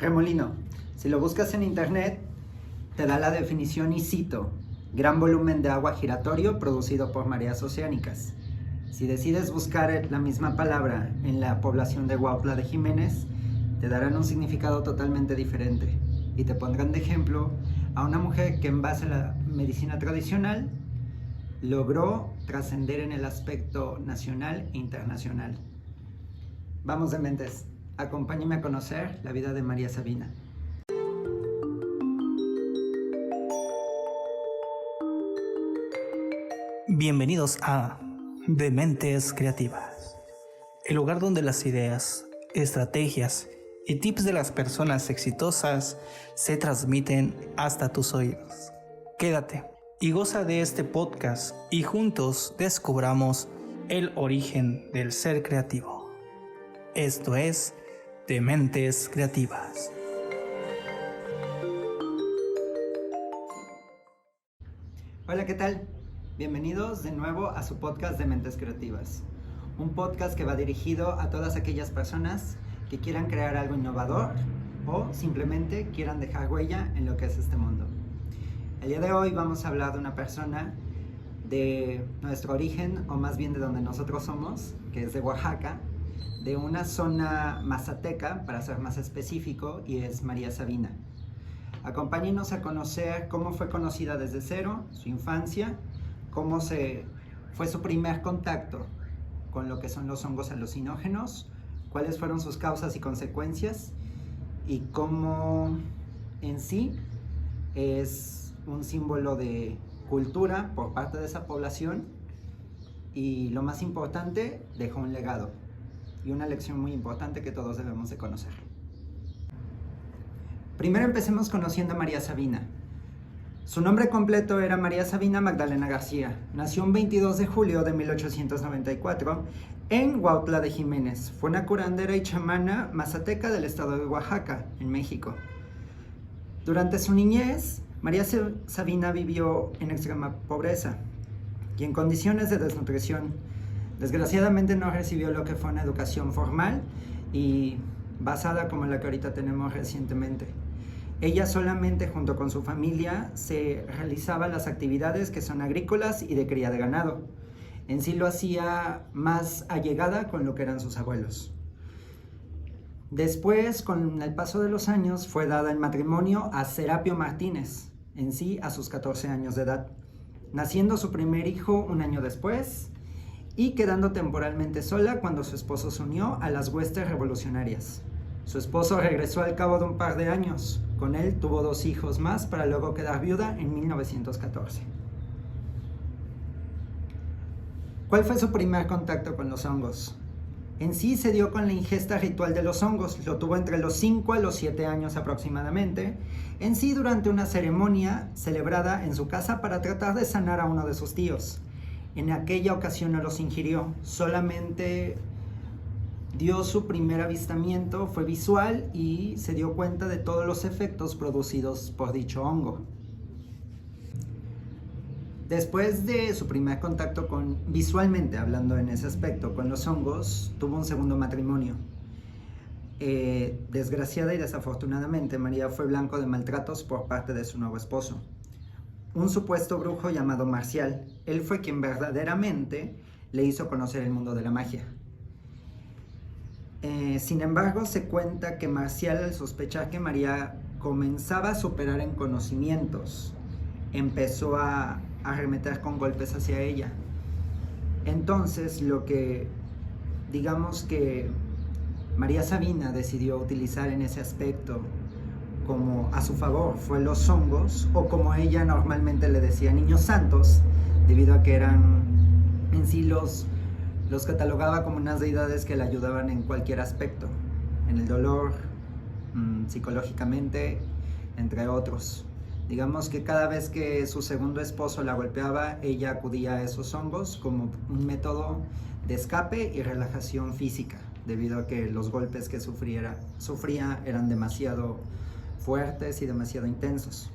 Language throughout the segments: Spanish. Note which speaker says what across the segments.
Speaker 1: Remolino. Si lo buscas en internet, te da la definición y cito: gran volumen de agua giratorio producido por mareas oceánicas. Si decides buscar la misma palabra en la población de Huautla de Jiménez, te darán un significado totalmente diferente y te pondrán de ejemplo a una mujer que en base a la medicina tradicional logró trascender en el aspecto nacional e internacional. Vamos de mentes, acompáñame a conocer la vida de María Sabina.
Speaker 2: Bienvenidos a Mentes Creativas, el lugar donde las ideas, estrategias y tips de las personas exitosas se transmiten hasta tus oídos. Quédate y goza de este podcast y juntos descubramos el origen del ser creativo. Esto es Mentes Creativas.
Speaker 1: Hola, ¿qué tal? Bienvenidos de nuevo a su podcast de Mentes Creativas. Un podcast que va dirigido a todas aquellas personas que quieran crear algo innovador o simplemente quieran dejar huella en lo que es este mundo. El día de hoy vamos a hablar de una persona de nuestro origen, o más bien de donde nosotros somos, que es de Oaxaca, de una zona mazateca, para ser más específico, y es María Sabina. Acompáñenos a conocer cómo fue conocida desde cero, su infancia, cómo fue su primer contacto con lo que son los hongos alucinógenos, cuáles fueron sus causas y consecuencias, y cómo en sí es un símbolo de cultura por parte de esa población, y lo más importante, dejó un legado y una lección muy importante que todos debemos de conocer. Primero empecemos conociendo a María Sabina. Su nombre completo era María Sabina Magdalena García. Nació un 22 de julio de 1894 en Huautla de Jiménez. Fue una curandera y chamana mazateca del estado de Oaxaca, en México. Durante su niñez, María Sabina vivió en extrema pobreza y en condiciones de desnutrición. Desgraciadamente no recibió lo que fue una educación formal y basada como la que ahorita tenemos recientemente. Ella solamente junto con su familia se realizaba las actividades que son agrícolas y de cría de ganado. En sí lo hacía más allegada con lo que eran sus abuelos. Después, con el paso de los años, fue dada en matrimonio a Serapio Martínez, en sí a sus 14 años de edad, naciendo su primer hijo un año después y quedando temporalmente sola cuando su esposo se unió a las huestes revolucionarias. Su esposo regresó al cabo de un par de años. Con él tuvo 2 hijos más para luego quedar viuda en 1914. ¿Cuál fue su primer contacto con los hongos? En sí se dio con la ingesta ritual de los hongos. Lo tuvo entre los 5 a los 7 años aproximadamente. En sí durante una ceremonia celebrada en su casa para tratar de sanar a uno de sus tíos. En aquella ocasión no los ingirió, solamente dio su primer avistamiento, fue visual y se dio cuenta de todos los efectos producidos por dicho hongo. Después de su primer contacto visualmente hablando en ese aspecto, con los hongos, tuvo un segundo matrimonio. Desgraciada y desafortunadamente, María fue blanco de maltratos por parte de su nuevo esposo, un supuesto brujo llamado Marcial. Él fue quien verdaderamente le hizo conocer el mundo de la magia. Sin embargo, se cuenta que Marcial, al sospechar que María comenzaba a superar en conocimientos, empezó a arremeter con golpes hacia ella. Entonces, digamos que María Sabina decidió utilizar en ese aspecto como a su favor fue los hongos, o como ella normalmente le decía, niños santos, debido a que eran en sí los catalogaba como unas deidades que le ayudaban en cualquier aspecto, en el dolor, psicológicamente, entre otros. Digamos que cada vez que su segundo esposo la golpeaba, ella acudía a esos hongos como un método de escape y relajación física, debido a que los golpes que sufría eran demasiado fuertes y demasiado intensos.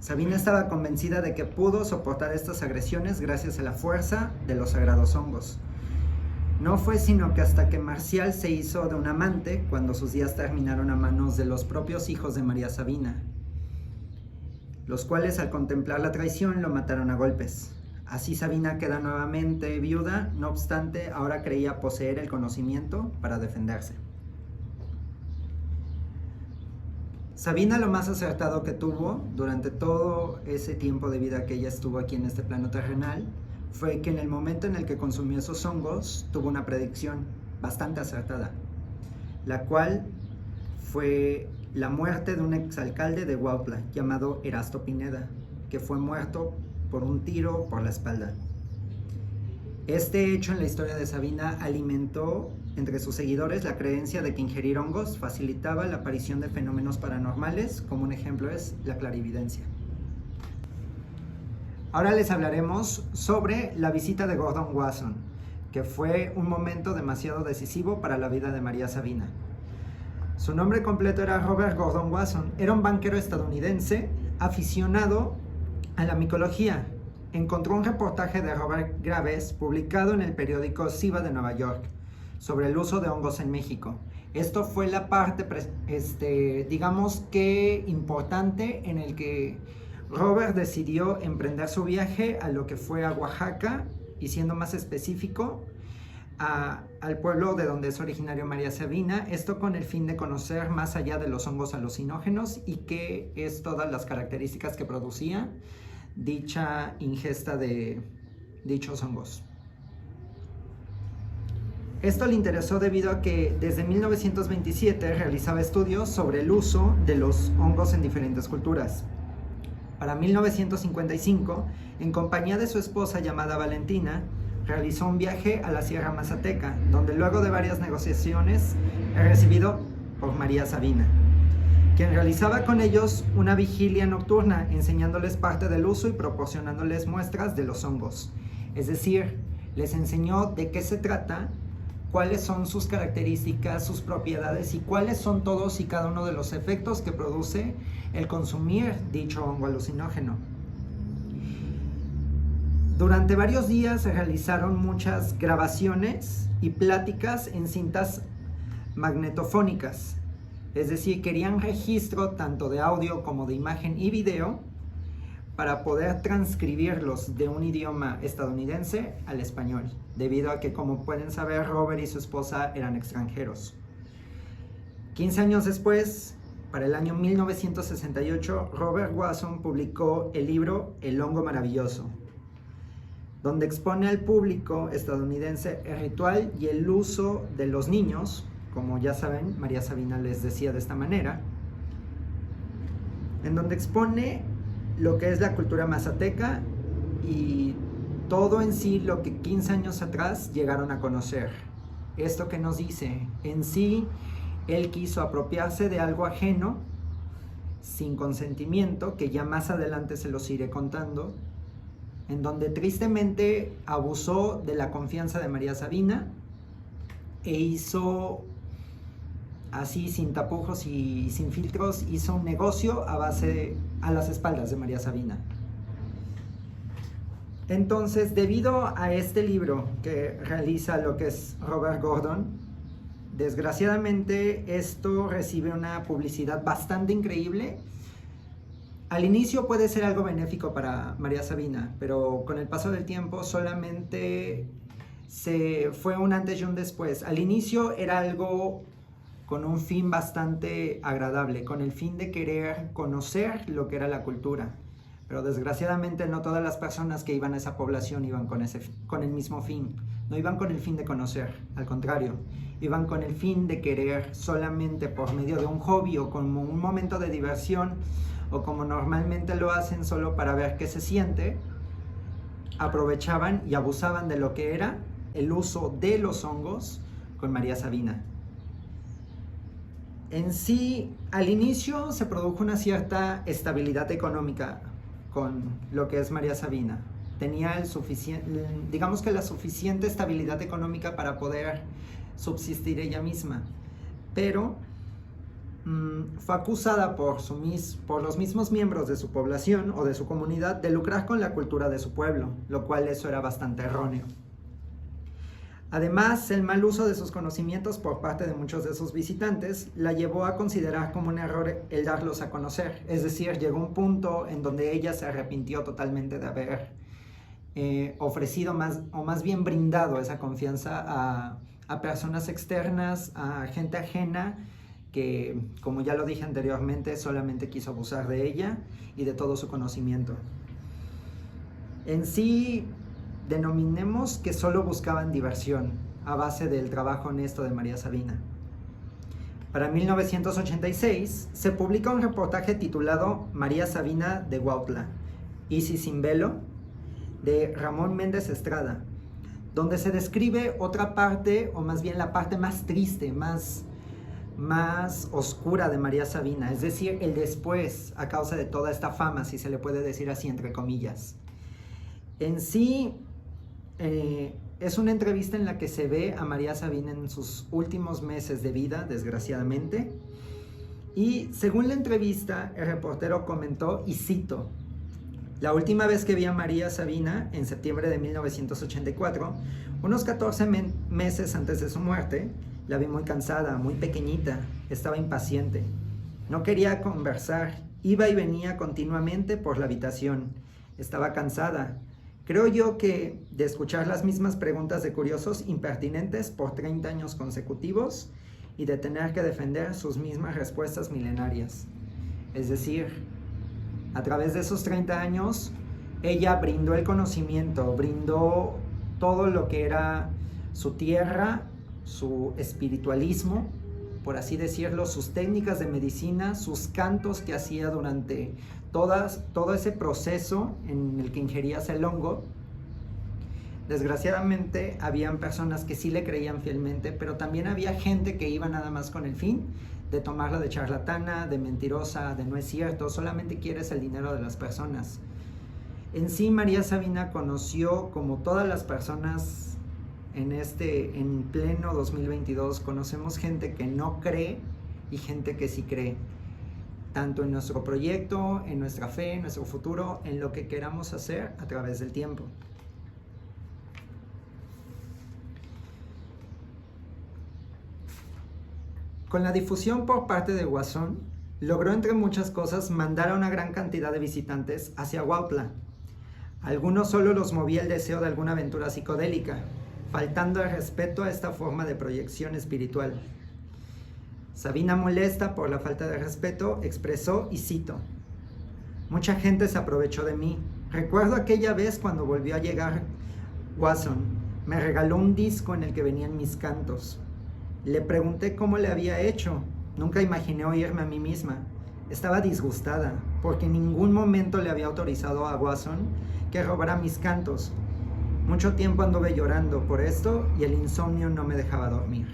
Speaker 1: Sabina estaba convencida de que pudo soportar estas agresiones gracias a la fuerza de los sagrados hongos. No fue sino que hasta que Marcial se hizo de un amante, cuando sus días terminaron a manos de los propios hijos de María Sabina, los cuales al contemplar la traición lo mataron a golpes. Así Sabina queda nuevamente viuda, no obstante, ahora creía poseer el conocimiento para defenderse. Sabina lo más acertado que tuvo durante todo ese tiempo de vida que ella estuvo aquí en este plano terrenal fue que en el momento en el que consumió esos hongos tuvo una predicción bastante acertada, la cual fue la muerte de un exalcalde de Huautla llamado Erasto Pineda, que fue muerto por un tiro por la espalda. Este hecho en la historia de Sabina alimentó entre sus seguidores la creencia de que ingerir hongos facilitaba la aparición de fenómenos paranormales, como un ejemplo es la clarividencia. Ahora les hablaremos sobre la visita de Gordon Wasson, que fue un momento demasiado decisivo para la vida de María Sabina. Su nombre completo era Robert Gordon Wasson. Era un banquero estadounidense aficionado a la micología. Encontró un reportaje de Robert Graves publicado en el periódico Siva de Nueva York sobre el uso de hongos en México. Esto fue la parte, digamos que importante, en el que Robert decidió emprender su viaje a lo que fue a Oaxaca, y siendo más específico, al pueblo de donde es originario María Sabina, esto con el fin de conocer más allá de los hongos alucinógenos y qué es todas las características que producía dicha ingesta de dichos hongos. Esto le interesó debido a que desde 1927 realizaba estudios sobre el uso de los hongos en diferentes culturas. Para 1955, en compañía de su esposa llamada Valentina, realizó un viaje a la Sierra Mazateca, donde luego de varias negociaciones es recibido por María Sabina, quien realizaba con ellos una vigilia nocturna, enseñándoles parte del uso y proporcionándoles muestras de los hongos. Es decir, les enseñó de qué se trata, cuáles son sus características, sus propiedades y cuáles son todos y cada uno de los efectos que produce el consumir dicho hongo alucinógeno. Durante varios días se realizaron muchas grabaciones y pláticas en cintas magnetofónicas, es decir, querían registro tanto de audio como de imagen y video para poder transcribirlos de un idioma estadounidense al español, debido a que, como pueden saber, Robert y su esposa eran extranjeros. 15 años después, para el año 1968, Robert Wasson publicó el libro El hongo maravilloso, donde expone al público estadounidense el ritual y el uso de los niños. Como ya saben, María Sabina les decía de esta manera, en donde expone lo que es la cultura mazateca y todo en sí lo que 15 años atrás llegaron a conocer. Esto que nos dice, en sí, él quiso apropiarse de algo ajeno, sin consentimiento, que ya más adelante se los iré contando, en donde tristemente abusó de la confianza de María Sabina e hizo, así sin tapujos y sin filtros, hizo un negocio a las espaldas de María Sabina. Entonces, debido a este libro que realiza lo que es Robert Gordon, desgraciadamente esto recibe una publicidad bastante increíble. Al inicio puede ser algo benéfico para María Sabina, pero con el paso del tiempo solamente se fue un antes y un después. Al inicio era algo con un fin bastante agradable, con el fin de querer conocer lo que era la cultura. Pero desgraciadamente no todas las personas que iban a esa población iban con el mismo fin. No iban con el fin de conocer, al contrario, iban con el fin de querer solamente por medio de un hobby o como un momento de diversión, o como normalmente lo hacen solo para ver qué se siente, aprovechaban y abusaban de lo que era el uso de los hongos con María Sabina. En sí, al inicio se produjo una cierta estabilidad económica con lo que es María Sabina. Tenía digamos que la suficiente estabilidad económica para poder subsistir ella misma, pero fue acusada por los mismos miembros de su población o de su comunidad de lucrar con la cultura de su pueblo, lo cual eso era bastante erróneo. Además, el mal uso de sus conocimientos por parte de muchos de sus visitantes la llevó a considerar como un error el darlos a conocer. Es decir, llegó un punto en donde ella se arrepintió totalmente de haber ofrecido más bien brindado esa confianza a personas externas, a gente ajena que, como ya lo dije anteriormente, solamente quiso abusar de ella y de todo su conocimiento. En sí, denominemos que solo buscaban diversión a base del trabajo honesto de María Sabina. Para 1986 se publica un reportaje titulado María Sabina de Huautla, Isis sin velo, de Ramón Méndez Estrada, donde se describe otra parte, o más bien la parte más triste, más oscura de María Sabina, es decir, el después, a causa de toda esta fama, si se le puede decir así entre comillas. En sí, es una entrevista en la que se ve a María Sabina en sus últimos meses de vida, desgraciadamente. Y según la entrevista, el reportero comentó, y cito: la última vez que vi a María Sabina, en septiembre de 1984, unos 14 meses antes de su muerte, la vi muy cansada, muy pequeñita, estaba impaciente. No quería conversar, iba y venía continuamente por la habitación. Estaba cansada. Creo yo que de escuchar las mismas preguntas de curiosos impertinentes por 30 años consecutivos y de tener que defender sus mismas respuestas milenarias. Es decir, a través de esos 30 años, ella brindó el conocimiento, brindó todo lo que era su tierra, su espiritualismo, por así decirlo, sus técnicas de medicina, sus cantos que hacía durante todo ese proceso en el que ingerías el hongo. Desgraciadamente habían personas que sí le creían fielmente, pero también había gente que iba nada más con el fin de tomarla de charlatana, de mentirosa, de no es cierto, solamente quieres el dinero de las personas. En sí, María Sabina conoció, como todas las personas en pleno 2022, conocemos gente que no cree y gente que sí cree, tanto en nuestro proyecto, en nuestra fe, en nuestro futuro, en lo que queramos hacer a través del tiempo. Con la difusión por parte de Guasón, logró entre muchas cosas mandar a una gran cantidad de visitantes hacia Huautla. Algunos solo los movía el deseo de alguna aventura psicodélica, faltando el respeto a esta forma de proyección espiritual. Sabina, molesta por la falta de respeto, expresó, y cito: mucha gente se aprovechó de mí. Recuerdo aquella vez cuando volvió a llegar Guasón. Me regaló un disco en el que venían mis cantos. Le pregunté cómo le había hecho. Nunca imaginé oírme a mí misma. Estaba disgustada, porque en ningún momento le había autorizado a Guasón que robara mis cantos. Mucho tiempo anduve llorando por esto y el insomnio no me dejaba dormir.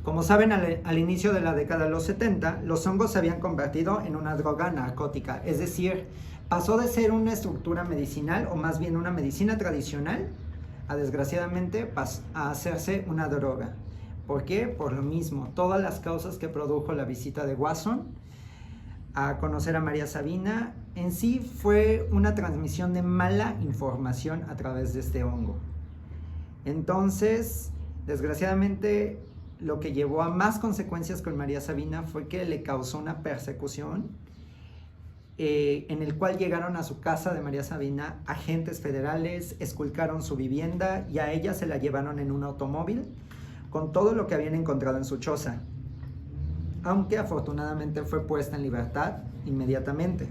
Speaker 1: Como saben, al inicio de la década de los 70, los hongos se habían convertido en una droga narcótica, es decir, pasó de ser una estructura medicinal, o más bien una medicina tradicional, a desgraciadamente a hacerse una droga. ¿Por qué? Por lo mismo, todas las causas que produjo la visita de Guasón a conocer a María Sabina, en sí fue una transmisión de mala información a través de este hongo. Entonces, desgraciadamente, lo que llevó a más consecuencias con María Sabina fue que le causó una persecución en el cual llegaron a su casa de María Sabina agentes federales, esculcaron su vivienda y a ella se la llevaron en un automóvil con todo lo que habían encontrado en su choza, aunque afortunadamente fue puesta en libertad inmediatamente.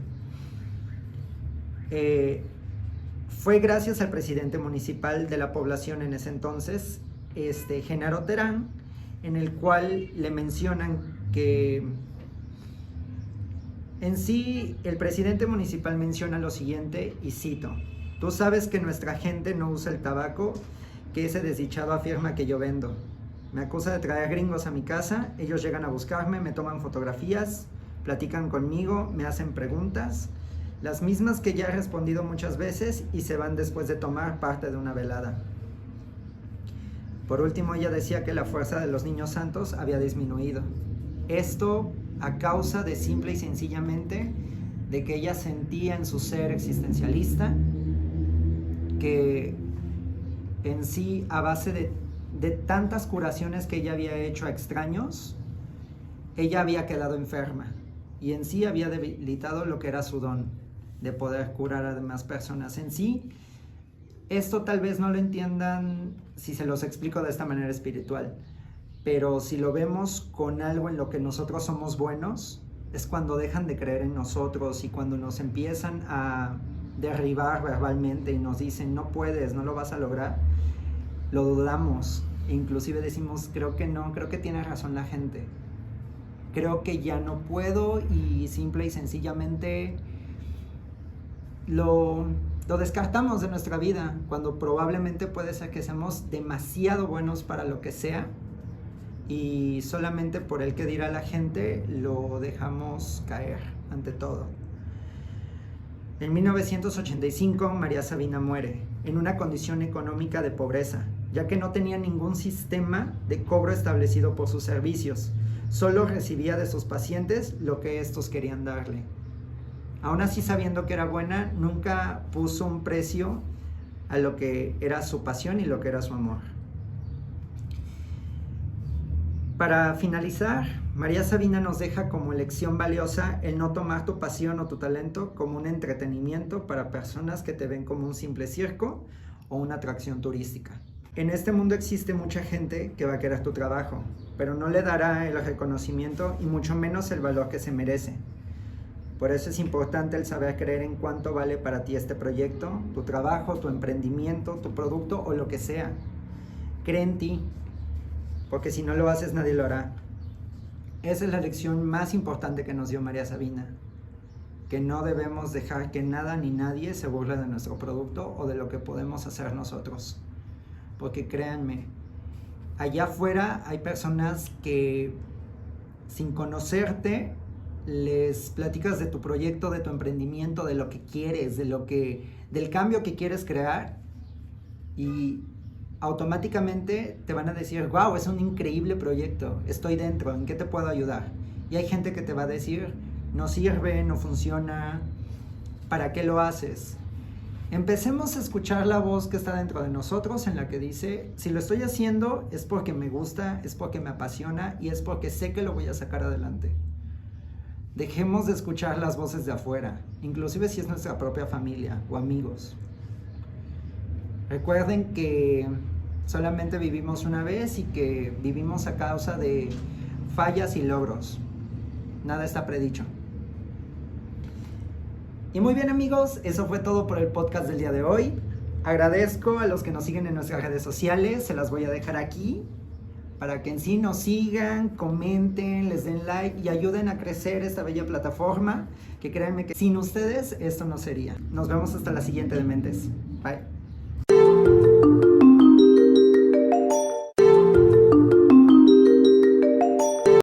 Speaker 1: Fue gracias al presidente municipal de la población en ese entonces, Genaro Terán, en el cual le mencionan que en sí el presidente municipal menciona lo siguiente, y cito: tú sabes que nuestra gente no usa el tabaco que ese desdichado afirma que yo vendo. Me acusa de traer gringos a mi casa, ellos llegan a buscarme, me toman fotografías, platican conmigo, me hacen preguntas, las mismas que ya he respondido muchas veces, y se van después de tomar parte de una velada. Por último, ella decía que la fuerza de los niños santos había disminuido. Esto a causa de simple y sencillamente de que ella sentía en su ser existencialista que en sí, a base de tantas curaciones que ella había hecho a extraños, ella había quedado enferma y en sí había debilitado lo que era su don de poder curar a demás personas. En sí, esto tal vez no lo entiendan si se los explico de esta manera espiritual, pero si lo vemos con algo en lo que nosotros somos buenos, es cuando dejan de creer en nosotros y cuando nos empiezan a derribar verbalmente y nos dicen no puedes, no lo vas a lograr, lo dudamos e inclusive decimos creo que no, creo que tiene razón la gente, creo que ya no puedo, y simple y sencillamente lo descartamos de nuestra vida, cuando probablemente puede ser que seamos demasiado buenos para lo que sea y solamente por el que dirá la gente lo dejamos caer ante todo. En 1985 María Sabina muere en una condición económica de pobreza, ya que no tenía ningún sistema de cobro establecido por sus servicios, solo recibía de sus pacientes lo que estos querían darle. Aún así, sabiendo que era buena, nunca puso un precio a lo que era su pasión y lo que era su amor. Para finalizar, María Sabina nos deja como lección valiosa el no tomar tu pasión o tu talento como un entretenimiento para personas que te ven como un simple circo o una atracción turística. En este mundo existe mucha gente que va a querer tu trabajo, pero no le dará el reconocimiento y mucho menos el valor que se merece. Por eso es importante el saber creer en cuánto vale para ti este proyecto, tu trabajo, tu emprendimiento, tu producto o lo que sea. Cree en ti, porque si no lo haces nadie lo hará. Esa es la lección más importante que nos dio María Sabina, que no debemos dejar que nada ni nadie se burle de nuestro producto o de lo que podemos hacer nosotros. Porque créanme, allá afuera hay personas que sin conocerte les platicas de tu proyecto, de tu emprendimiento, de lo que quieres, del cambio que quieres crear, y automáticamente te van a decir, wow, es un increíble proyecto, estoy dentro, ¿en qué te puedo ayudar? Y hay gente que te va a decir, no sirve, no funciona, ¿para qué lo haces? Empecemos a escuchar la voz que está dentro de nosotros, en la que dice, si lo estoy haciendo es porque me gusta, es porque me apasiona y es porque sé que lo voy a sacar adelante. Dejemos de escuchar las voces de afuera, inclusive si es nuestra propia familia o amigos. Recuerden que solamente vivimos una vez y que vivimos a causa de fallas y logros. Nada está predicho. Y muy bien, amigos, eso fue todo por el podcast del día de hoy. Agradezco a los que nos siguen en nuestras redes sociales, se las voy a dejar aquí para que en sí nos sigan, comenten, les den like y ayuden a crecer esta bella plataforma, que créanme que sin ustedes esto no sería. Nos vemos hasta la siguiente de Mentes. Bye.